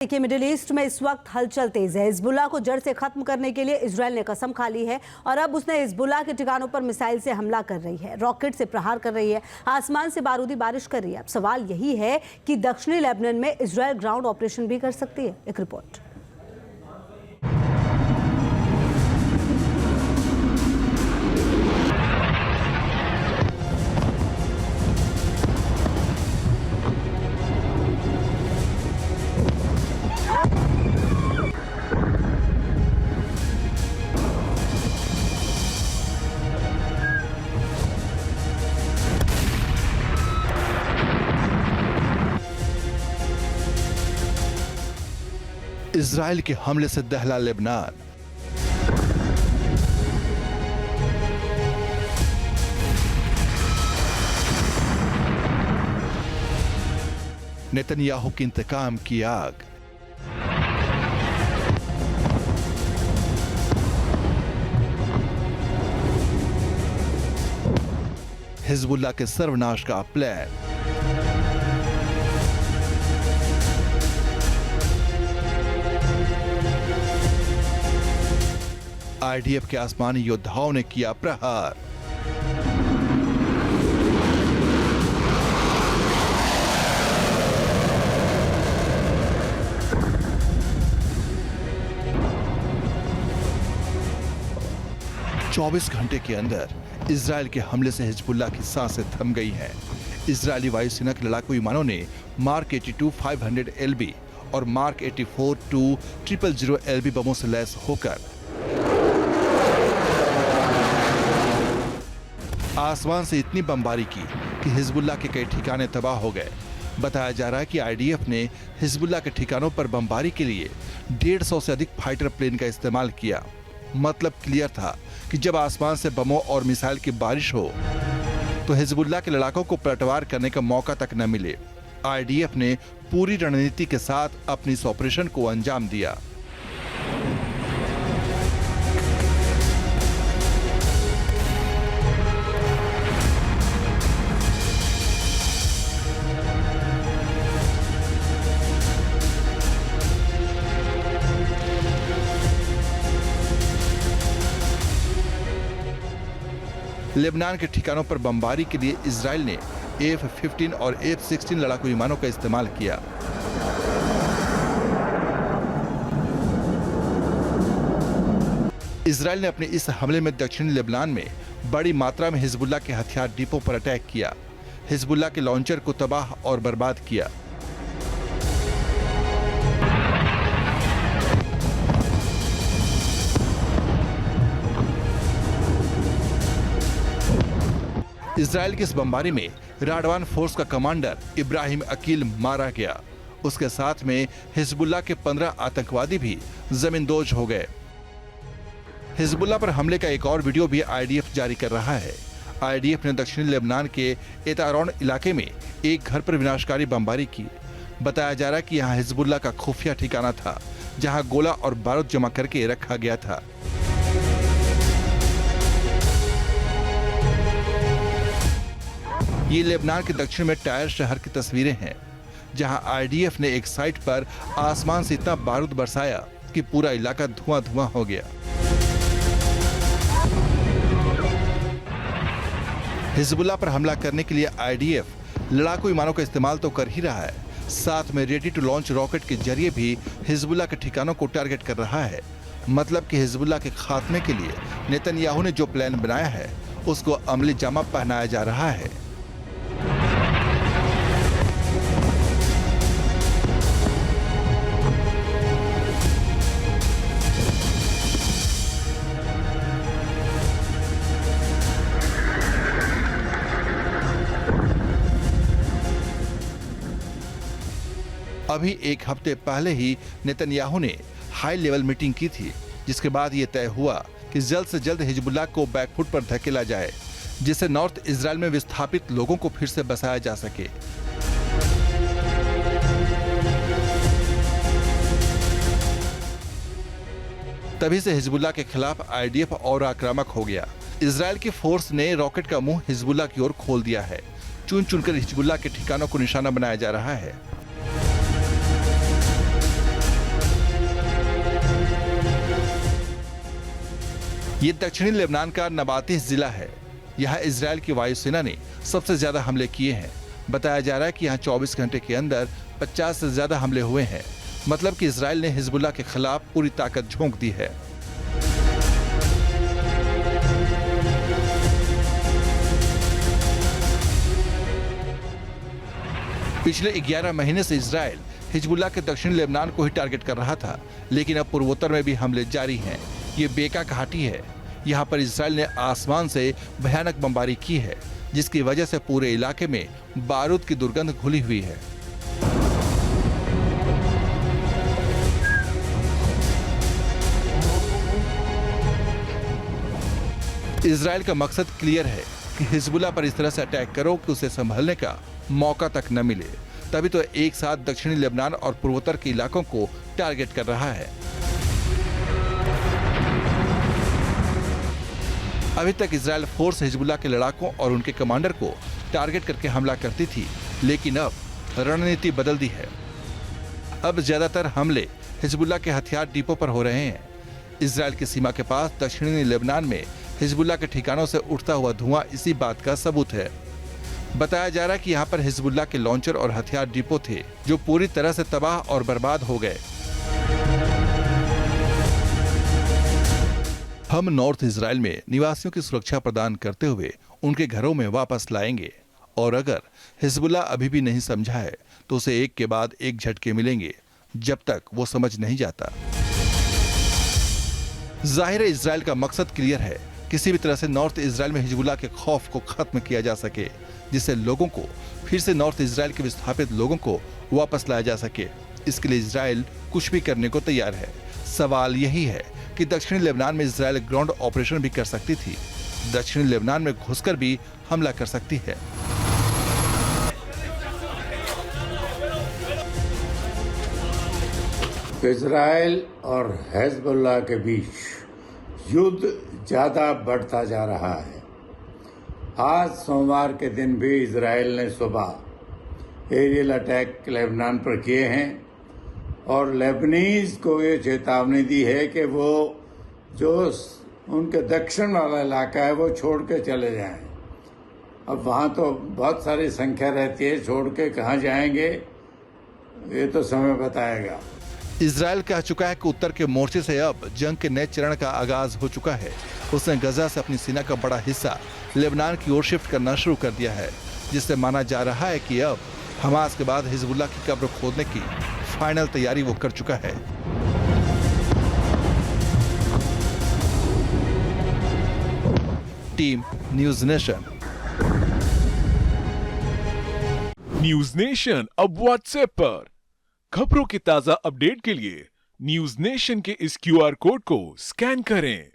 कि middle east में इस वक्त हलचल तेज है। हिजबुल्लाह को जड़ से खत्म करने के लिए इजराइल ने कसम खा ली है और अब उसने हिजबुल्लाह के ठिकानों पर मिसाइल से हमला कर रही है, रॉकेट से प्रहार कर रही है, आसमान से बारूदी बारिश कर रही है। अब सवाल यही है कि दक्षिणी लेबनान में इजराइल ग्राउंड ऑपरेशन भी कर सकती है। एक रिपोर्ट। इजराइल के हमले से दहला लेबनान। नेतन्याहू की इंतकाम की आग। हिजबुल्लाह के सर्वनाश का प्लान। आईडीएफ के आसमानी योद्धाओं ने किया प्रहार। चौबीस घंटे के अंदर इजराइल के हमले से हिजबुल्लाह की सांसें थम गई हैं। इजरायली वायुसेना के लड़ाकू विमानों ने मार्क 82 500 LB और मार्क 84 200 LB बमों से लैस होकर आसमान से इतनी बमबारी की कि हिजबुल्लाह के कई ठिकाने तबाह हो गए। बताया जा रहा है कि आईडीएफ ने हिजबुल्लाह के ठिकानों पर बमबारी के लिए 150 से अधिक फाइटर प्लेन का इस्तेमाल किया। मतलब क्लियर था कि जब आसमान से बमों और मिसाइल की बारिश हो तो हिजबुल्लाह के लड़ाकों को पलटवार करने का मौका तक न मिले। आईडीएफ ने पूरी रणनीति के साथ अपनी इस ऑपरेशन को अंजाम दिया। लेबनान के ठिकानों पर बमबारी के लिए इजराइल ने F-15 और F-16 लड़ाकू विमानों का इस्तेमाल किया। इजराइल ने अपने इस हमले में दक्षिणी लेबनान में बड़ी मात्रा में हिजबुल्लाह के हथियार डिपो पर अटैक किया, हिजबुल्लाह के लॉन्चर को तबाह और बर्बाद किया। इजराइल की इस बमबारी में राडवान फोर्स का कमांडर इब्राहिम अकील मारा गया। उसके साथ में हिजबुल्लाह के 15 आतंकवादी भी जमींदोज हो गए। हिजबुल्लाह पर हमले का एक और वीडियो भी आईडीएफ जारी कर रहा है। आईडीएफ ने दक्षिणी लेबनान के एतारोन इलाके में एक घर पर विनाशकारी बमबारी की। बताया जा रहा है कि यहाँ हिजबुल्लाह का खुफिया ठिकाना था, जहाँ गोला और बारूद जमा करके रखा गया था। ये लेबनान के दक्षिण में टायर शहर की तस्वीरें हैं, जहां आईडीएफ ने एक साइट पर आसमान से इतना बारूद बरसाया कि पूरा इलाका धुआं-धुआं हो गया। हिजबुल्लाह पर हमला करने के लिए आईडीएफ लड़ाकू विमानों का इस्तेमाल तो कर ही रहा है, साथ में रेडी टू लॉन्च रॉकेट के जरिए भी हिजबुल्लाह के ठिकानों को टारगेट कर रहा है। मतलब कि हिजबुल्लाह के खात्मे के लिए नेतन्याहू ने जो प्लान बनाया है उसको अमली जामा पहनाया जा रहा है। अभी एक हफ्ते पहले ही नेतन्याहू ने हाई लेवल मीटिंग की थी, जिसके बाद ये तय हुआ कि जल्द से जल्द हिजबुल्लाह को बैकफुट पर धकेला जाए, जिससे नॉर्थ इजराइल में विस्थापित लोगों को फिर से बसाया जा सके। तभी से हिजबुल्लाह के खिलाफ आईडीएफ और आक्रामक हो गया। इजराइल की फोर्स ने रॉकेट का मुंह हिजबुल्लाह की ओर खोल दिया है। चुन चुनकर हिजबुल्लाह के ठिकानों को निशाना बनाया जा रहा है। ये दक्षिणी लेबनान का नबातीस जिला है। यहाँ इजराइल की वायुसेना ने सबसे ज्यादा हमले किए हैं। बताया जा रहा है कि यहाँ 24 घंटे के अंदर 50 से ज्यादा हमले हुए हैं। मतलब कि इजराइल ने हिजबुल्लाह के खिलाफ पूरी ताकत झोंक दी है। पिछले 11 महीने से इजराइल हिजबुल्लाह के दक्षिणी लेबनान को ही टारगेट कर रहा था, लेकिन अब पूर्वोत्तर में भी हमले जारी हैं। ये बेका घाटी है। यहाँ पर इजराइल ने आसमान से भयानक बमबारी की है, जिसकी वजह से पूरे इलाके में बारूद की दुर्गंध घुली हुई है। इजराइल का मकसद क्लियर है कि हिजबुल्लाह पर इस तरह से अटैक करो कि उसे संभलने का मौका तक न मिले। तभी तो एक साथ दक्षिणी लेबनान और पूर्वोत्तर के इलाकों को टारगेट कर रहा है। अभी तक इजराइल फोर्स हिजबुल्लाह के लड़ाकों और उनके कमांडर को टारगेट करके हमला करती थी, लेकिन अब रणनीति बदल दी है। अब ज्यादातर हमले हिजबुल्लाह के हथियार डिपो पर हो रहे हैं। इजराइल की सीमा के पास दक्षिणी लेबनान में हिजबुल्लाह के ठिकानों से उठता हुआ धुआं इसी बात का सबूत है। बताया जा रहा है कि यहाँ पर हिजबुल्लाह के लॉन्चर और हथियार डिपो थे, जो पूरी तरह से तबाह और बर्बाद हो गए। हम नॉर्थ इजराइल में निवासियों की सुरक्षा प्रदान करते हुए उनके घरों में वापस लाएंगे, और अगर हिजबुल्लाह अभी भी नहीं समझा है तो उसे एक के बाद एक झटके मिलेंगे, जब तक वो समझ नहीं जाता। जाहिर है इजराइल का मकसद क्लियर है, किसी भी तरह से नॉर्थ इजराइल में हिजबुल्लाह के खौफ को खत्म किया जा सके, जिससे लोगों को फिर से नॉर्थ इजराइल के विस्थापित लोगों को वापस लाया जा सके। इसके लिए इजराइल कुछ भी करने को तैयार है। सवाल यही है कि दक्षिणी लेबनान में इजराइल ग्राउंड ऑपरेशन भी कर सकती थी, दक्षिणी लेबनान में घुसकर भी हमला कर सकती है। इजराइल और हिजबुल्लाह के बीच युद्ध ज्यादा बढ़ता जा रहा है। आज सोमवार के दिन भी इजराइल ने सुबह एरियल अटैक लेबनान पर किए हैं और लेबनीज को ये चेतावनी दी है कि वो जो उनके दक्षिण वाला इलाका है वो छोड़ के चले जाएं। अब वहाँ तो बहुत सारी संख्या रहती है, छोड़ के कहाँ जाएंगे ये तो समय बताएगा। इजराइल कह चुका है कि उत्तर के मोर्चे से अब जंग के नए चरण का आगाज हो चुका है। उसने गजा से अपनी सेना का बड़ा हिस्सा लेबनान की ओर शिफ्ट करना शुरू कर दिया है, जिससे माना जा रहा है कि अब हमास के बाद हिजबुल्लाह की कब्र खोदने की फाइनल तैयारी वो कर चुका है। Team news nation. News nation अब व्हाट्सएप पर खबरों की ताजा अपडेट के लिए न्यूज़ नेशन के इस QR कोड को स्कैन करें।